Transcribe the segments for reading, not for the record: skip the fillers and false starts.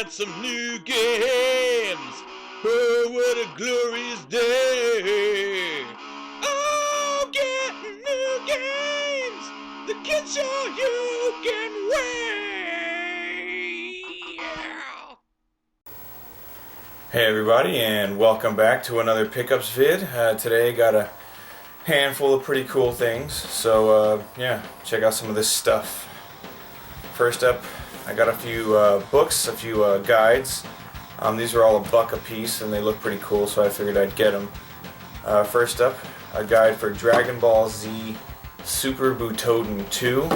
got some new games. Oh, what a glorious day. Oh, get new games. The kids show you can wait. Hey everybody, and welcome back to another pickups vid. Today got a handful of pretty cool things, so yeah, check out some of this stuff. First up, I got a few books, a few guides. These are all $1 a piece and they look pretty cool, so I figured I'd get them. First up, a guide for Dragon Ball Z Super Butoden 2.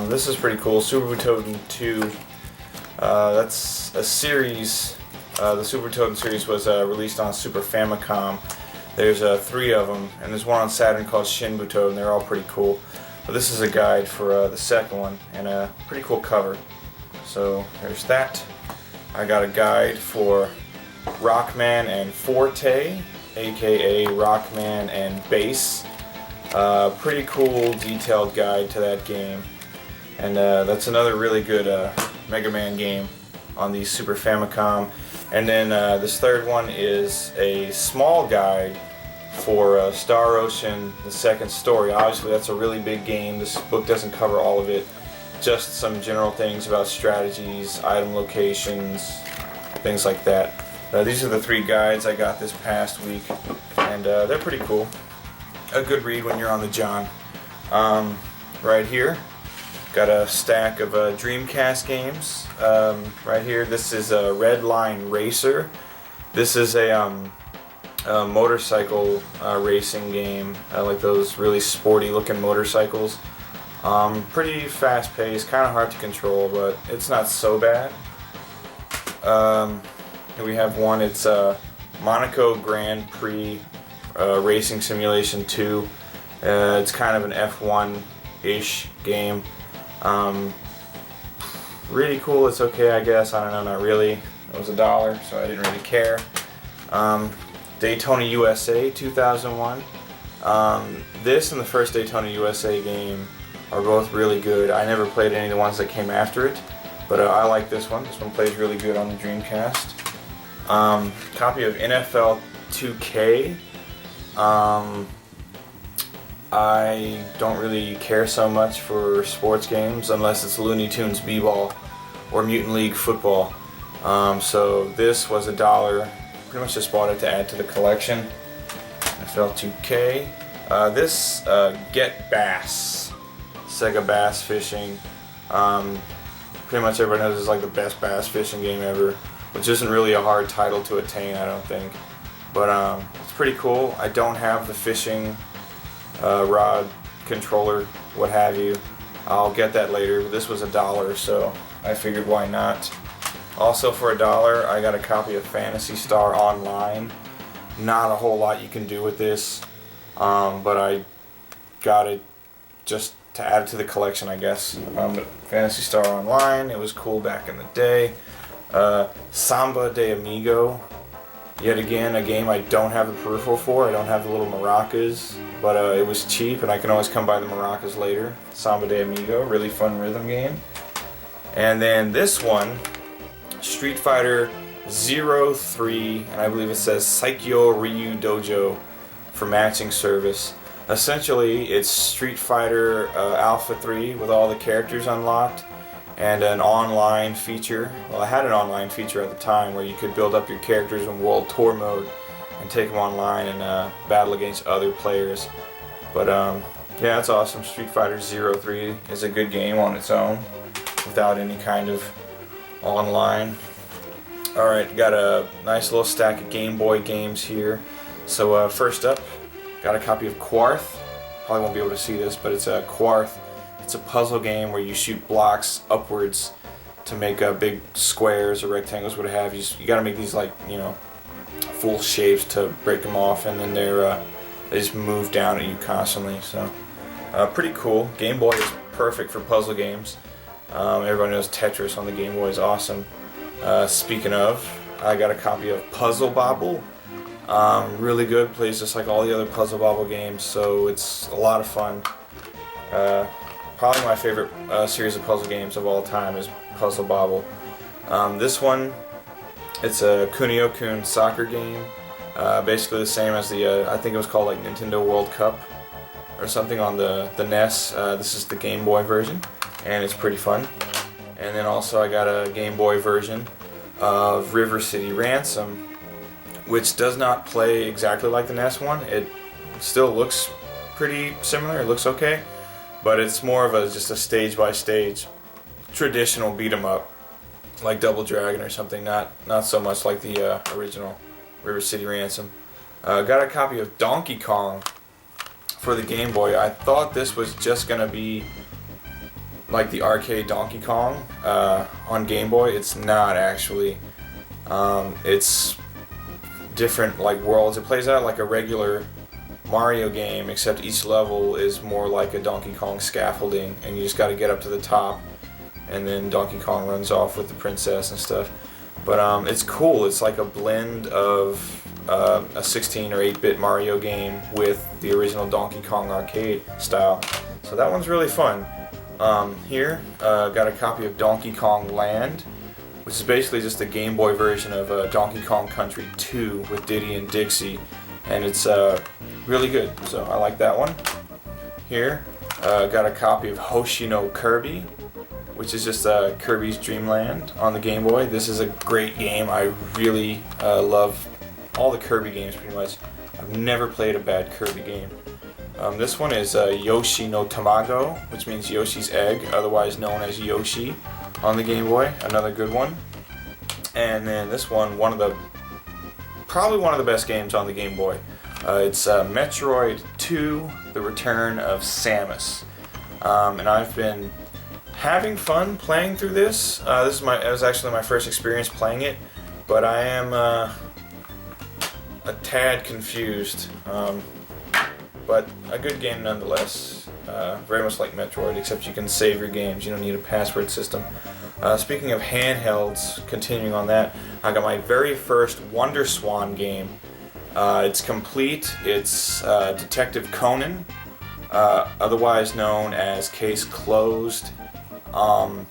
This is pretty cool. Super Butoden 2, that's a series. The Super Butoden series was released on Super Famicom. There's 3 of them, and there's one on Saturn called Shin Butoden. They're all pretty cool. But this is a guide for the second one, and a pretty cool cover. So there's that. I got a guide for Rockman and Forte, aka Rockman and Bass. Pretty cool detailed guide to that game. And that's another really good Mega Man game on the Super Famicom. And then this third one is a small guide for Star Ocean, the second story. Obviously that's a really big game. This book doesn't cover all of it. Just some general things about strategies, item locations, things like that. These are the 3 guides I got this past week, and they're pretty cool. A good read when you're on the John. Right here, got a stack of Dreamcast games. Right here, this is a Red Line Racer. This is a motorcycle racing game, like those really sporty looking motorcycles. Pretty fast paced, kind of hard to control, but it's not so bad. Here we have one, it's Monaco Grand Prix Racing Simulation 2. It's kind of an F1-ish game. Really cool, it's okay I guess, I don't know, not really. It was $1, so I didn't really care. Daytona USA 2001. This and the first Daytona USA game are both really good. I never played any of the ones that came after it, but I like this one. This one plays really good on the Dreamcast. Copy of NFL 2K. I don't really care so much for sports games unless it's Looney Tunes B-Ball or Mutant League Football. So this was $1. Pretty much just bought it to add to the collection. NFL 2K. This Get Bass. Sega Bass Fishing. Pretty much everyone knows it's like the best bass fishing game ever, which isn't really a hard title to attain, I don't think. But it's pretty cool. I don't have the fishing rod controller, what have you. I'll get that later, but this was $1, so I figured why not. Also for $1, I got a copy of Phantasy Star Online. Not a whole lot you can do with this, but I got it just to add it to the collection, I guess. But Phantasy Star Online, it was cool back in the day. Samba de Amigo, yet again a game I don't have the peripheral for. I don't have the little maracas, but it was cheap and I can always come by the maracas later. Samba de Amigo, really fun rhythm game. And then this one, Street Fighter 03, and I believe it says Saikyo Ryu Dojo for matching service. Essentially, it's Street Fighter Alpha 3 with all the characters unlocked and an online feature. Well, I had an online feature at the time where you could build up your characters in World Tour mode and take them online and battle against other players. But yeah, it's awesome. Street Fighter 03 is a good game on its own without any kind of online. Alright, got a nice little stack of Gameboy games here. So first up, got a copy of Quarth. Probably won't be able to see this, but it's a Quarth. It's a puzzle game where you shoot blocks upwards to make big squares or rectangles, what have you. You gotta make these like, you know, full shapes to break them off, and then they just move down at you constantly. So pretty cool. Game Boy is perfect for puzzle games. Everybody knows Tetris on the Game Boy is awesome. Speaking of, I got a copy of Puzzle Bobble. Really good, plays just like all the other Puzzle Bobble games, so it's a lot of fun. Probably my favorite series of puzzle games of all time is Puzzle Bobble. This one, it's a Kunio-kun soccer game. Basically the same as the, I think it was called like Nintendo World Cup or something on the NES. This is the Game Boy version, and it's pretty fun. And then also I got a Game Boy version of River City Ransom, which does not play exactly like the NES one. It still looks pretty similar, it looks okay, but it's more of just a stage-by-stage traditional beat-em-up, like Double Dragon or something, not so much like the original River City Ransom. Got a copy of Donkey Kong for the Game Boy. I thought this was just gonna be like the arcade Donkey Kong on Game Boy. It's not actually. It's different like worlds. It plays out like a regular Mario game, except each level is more like a Donkey Kong scaffolding, and you just got to get up to the top, and then Donkey Kong runs off with the princess and stuff. But it's cool. It's like a blend of a 16 or 8-bit Mario game with the original Donkey Kong arcade style. So that one's really fun. Here, got a copy of Donkey Kong Land, which is basically just a Game Boy version of Donkey Kong Country 2 with Diddy and Dixie, and it's really good, so I like that one. Here, got a copy of Hoshi no Kirby, which is just Kirby's Dream Land on the Game Boy. This is a great game. I really love all the Kirby games pretty much. I've never played a bad Kirby game. This one is Yoshi no Tamago, which means Yoshi's Egg, otherwise known as Yoshi on the Game Boy. Another good one. And then this one, probably one of the best games on the Game Boy. It's Metroid 2: The Return of Samus. And I've been having fun playing through this. It was actually my first experience playing it, but I am a tad confused. But a good game nonetheless. Very much like Metroid, except you can save your games. You don't need a password system. Speaking of handhelds, continuing on that, I got my very first Wonder Swan game. It's complete. It's Detective Conan, otherwise known as Case Closed. And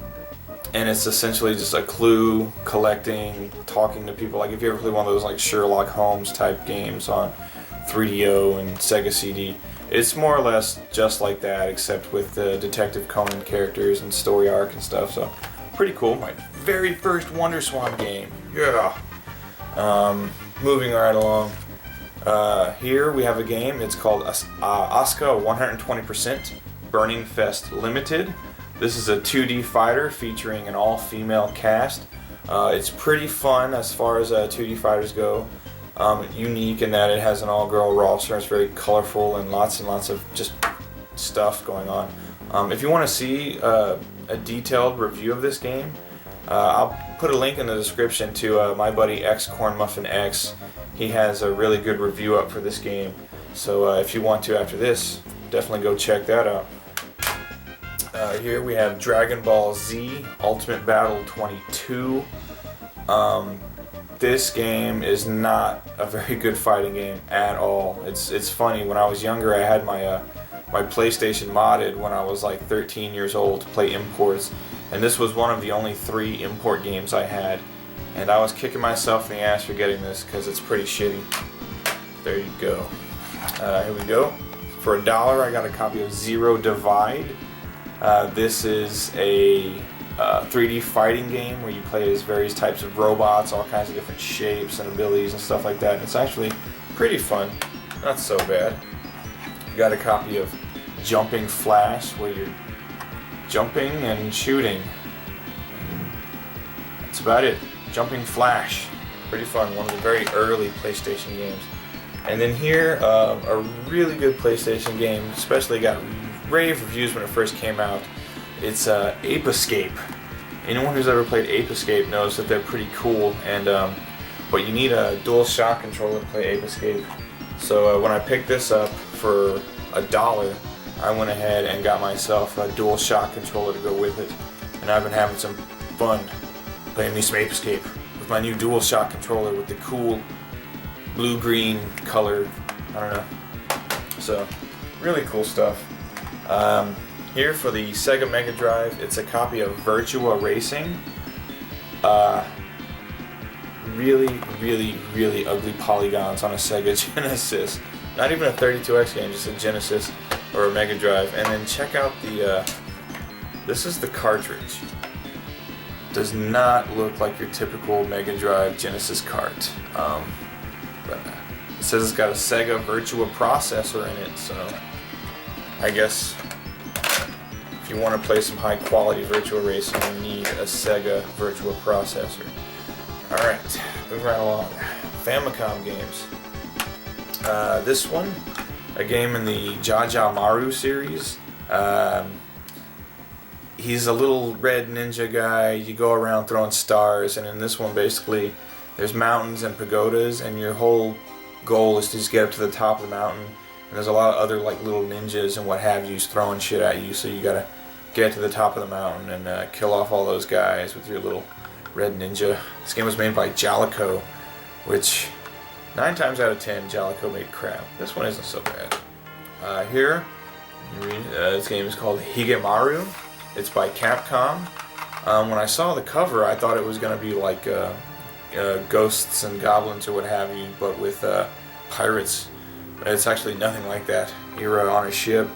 it's essentially just a clue collecting, talking to people. Like if you ever play one of those like Sherlock Holmes type games on 3DO and Sega CD, it's more or less just like that, except with the Detective Conan characters and story arc and stuff. So pretty cool. My very first Wonder Swan game. Yeah. Moving right along. Here we have a game. It's called Asuka 120% Burning Fest Limited. This is a 2D fighter featuring an all-female cast. It's pretty fun as far as 2D fighters go. Unique in that it has an all-girl roster. It's very colorful and lots of just stuff going on. If you want to see a detailed review of this game, I'll put a link in the description to my buddy X Corn Muffin X. He has a really good review up for this game. So if you want to after this, definitely go check that out. Here we have Dragon Ball Z Ultimate Battle 22. This game is not a very good fighting game at all. It's funny, when I was younger I had my PlayStation modded when I was like 13 years old to play imports, and this was one of the only 3 import games I had, and I was kicking myself in the ass for getting this because it's pretty shitty. There you go. Here we go. For $1 I got a copy of Zero Divide. This is a 3D fighting game where you play as various types of robots, all kinds of different shapes and abilities and stuff like that. And it's actually pretty fun, not so bad. Got a copy of Jumping Flash, where you're jumping and shooting. That's about it. Jumping Flash, pretty fun. One of the very early PlayStation games. And then here, a really good PlayStation game, especially got rave reviews when it first came out. It's Ape Escape. Anyone who's ever played Ape Escape knows that they're pretty cool, and but you need a DualShock controller to play Ape Escape. So when I picked this up for $1, I went ahead and got myself a DualShock controller to go with it, and I've been having some fun playing me some Ape Escape with my new DualShock controller with the cool blue-green color. I don't know. So really cool stuff. Here for the Sega Mega Drive, it's a copy of Virtua Racing. Really, really, really ugly polygons on a Sega Genesis. Not even a 32X game, just a Genesis or a Mega Drive. And then check out the, this is the cartridge. Does not look like your typical Mega Drive Genesis cart. But it says it's got a Sega Virtua processor in it, so I guess if you want to play some high quality Virtua Racing, you need a Sega Virtua processor. Alright, moving right along. Famicom games. This one, a game in the Jaja Maru series. He's a little red ninja guy. You go around throwing stars, and in this one basically there's mountains and pagodas, and your whole goal is to just get up to the top of the mountain. And there's a lot of other like little ninjas and what have you throwing shit at you, so you gotta get to the top of the mountain and kill off all those guys with your little red ninja. This game was made by Jalico, which 9 times out of 10 Jalico made crap. This one isn't so bad. This game is called Higemaru. It's by Capcom. When I saw the cover, I thought it was going to be like ghosts and goblins or what have you, but with pirates. It's actually nothing like that. You're on a ship.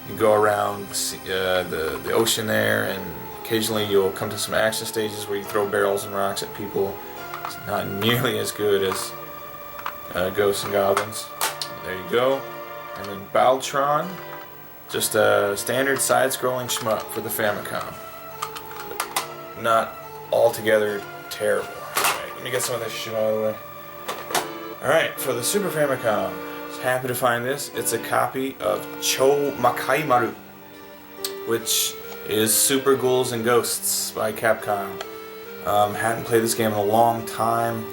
You go around the ocean there, and occasionally you'll come to some action stages where you throw barrels and rocks at people. It's not nearly as good as Ghosts and Goblins. There you go. And then Baltron, just a standard side-scrolling shmup for the Famicom. Not altogether terrible. Alright, let me get some of this shit out of the way. Alright, for the Super Famicom, I was happy to find this. It's a copy of Cho Makaimaru, which is Super Ghouls and Ghosts by Capcom. Hadn't played this game in a long time.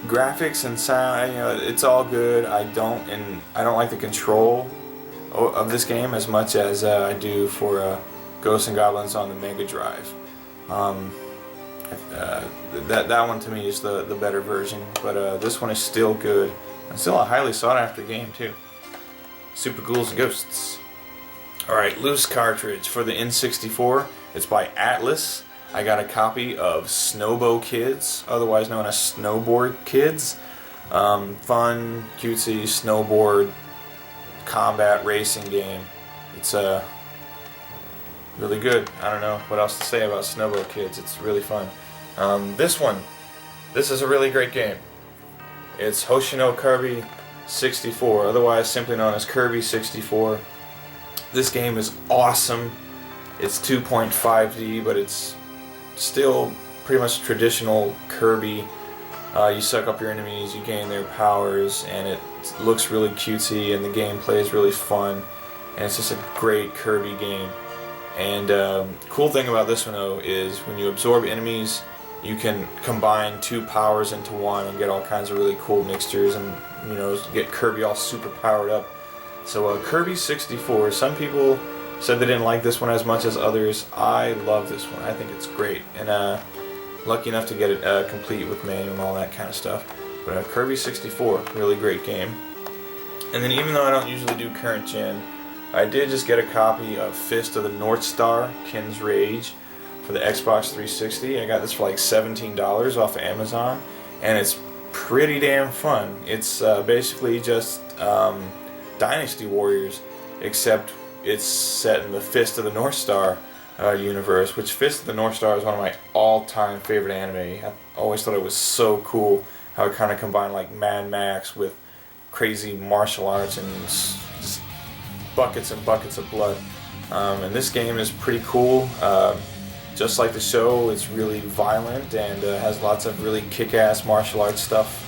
Graphics and sound, it's all good. I don't like the control of this game as much as I do for Ghosts and Goblins on the Mega Drive. That one to me is the better version, but this one is still good. And still a highly sought after game too. Super Ghouls and Ghosts. Alright, loose cartridge for the N64. It's by Atlas. I got a copy of Snowbo Kids, otherwise known as Snowboard Kids. Fun, cutesy, snowboard, combat racing game. It's really good. I don't know what else to say about Snowbo Kids. It's really fun. This is a really great game. It's Hoshino Kirby 64, otherwise simply known as Kirby 64. This game is awesome. It's 2.5D, but it's still pretty much traditional Kirby. You suck up your enemies, you gain their powers, and it looks really cutesy, and the gameplay is really fun, and it's just a great Kirby game. And cool thing about this one though is when you absorb enemies, you can combine 2 powers into one and get all kinds of really cool mixtures, and get Kirby all super powered up. So Kirby 64, some people said they didn't like this one as much as others. I love this one. I think it's great, and lucky enough to get it complete with manual and all that kind of stuff. But Kirby 64, really great game. And then even though I don't usually do current gen, I did just get a copy of Fist of the North Star, Ken's Rage, for the Xbox 360. I got this for like $17 off of Amazon, and it's pretty damn fun. It's basically just Dynasty Warriors, except it's set in the Fist of the North Star universe, which Fist of the North Star is one of my all-time favorite anime. I always thought it was so cool how it kind of combined like Mad Max with crazy martial arts and just buckets and buckets of blood. And this game is pretty cool. Just like the show, it's really violent and has lots of really kick-ass martial arts stuff.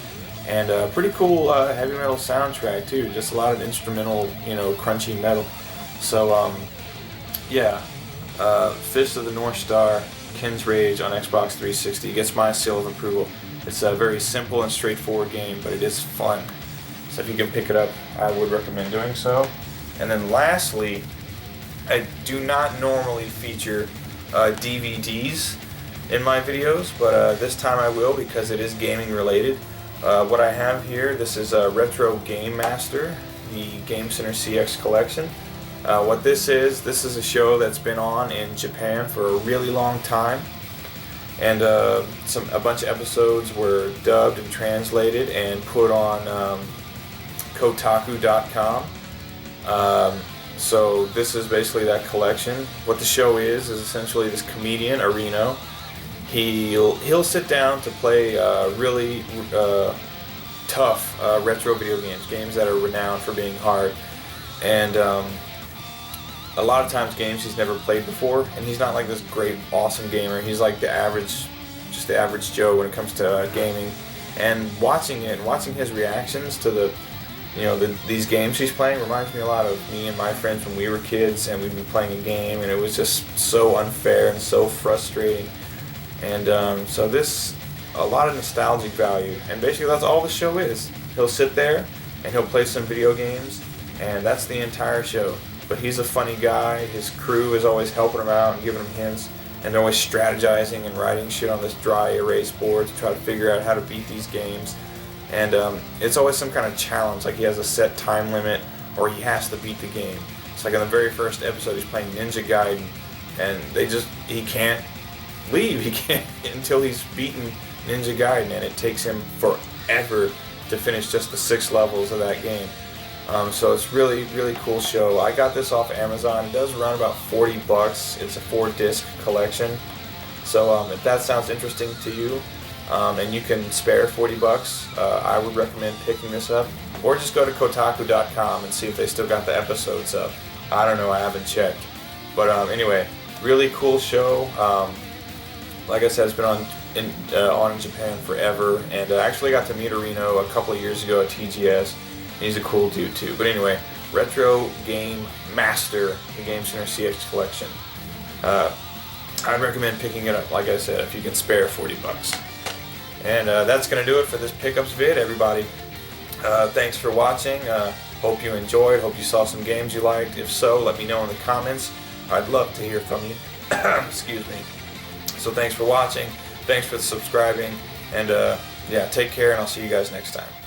And pretty cool heavy metal soundtrack too. Just a lot of instrumental, crunchy metal. So yeah, Fist of the North Star, Ken's Rage on Xbox 360 gets my seal of approval. It's a very simple and straightforward game, but it is fun. So if you can pick it up, I would recommend doing so. And then lastly, I do not normally feature DVDs in my videos, but this time I will because it is gaming related. What I have here, this is a Retro Game Master, the Game Center CX collection. What this is a show that's been on in Japan for a really long time, and a bunch of episodes were dubbed and translated and put on Kotaku.com. So this is basically that collection. What the show is essentially this comedian, Arino. He'll sit down to play really tough retro video games that are renowned for being hard, and a lot of times games he's never played before, and he's not like this great, awesome gamer. He's like the average Joe when it comes to gaming. And watching his reactions to these games he's playing reminds me a lot of me and my friends when we were kids, and we'd be playing a game, and it was just so unfair and so frustrating. And so this, a lot of nostalgic value, and basically that's all the show is. He'll sit there and he'll play some video games, and that's the entire show. But he's a funny guy. His crew is always helping him out and giving him hints, and they're always strategizing and writing shit on this dry erase board to try to figure out how to beat these games. And it's always some kind of challenge, like he has a set time limit or he has to beat the game. It's like in the very first episode he's playing Ninja Gaiden, and he can't leave. He can't until he's beaten Ninja Gaiden, and it takes him forever to finish just the 6 levels of that game. So it's really, really cool show. I got this off Amazon. It does run about $40. It's a 4-disc collection. So if that sounds interesting to you, and you can spare $40, I would recommend picking this up. Or just go to Kotaku.com and see if they still got the episodes up. I don't know, I haven't checked. But anyway, really cool show. Like I said, it's been on in Japan forever, and I actually got to meet Arino a couple of years ago at TGS. He's a cool dude too. But anyway, Retro Game Master, the Game Center CX collection. I'd recommend picking it up, like I said, if you can spare $40. And that's going to do it for this pickups vid, everybody. Thanks for watching. Hope you enjoyed. Hope you saw some games you liked. If so, let me know in the comments. I'd love to hear from you. Excuse me. So thanks for watching. Thanks for subscribing. And yeah, take care, and I'll see you guys next time.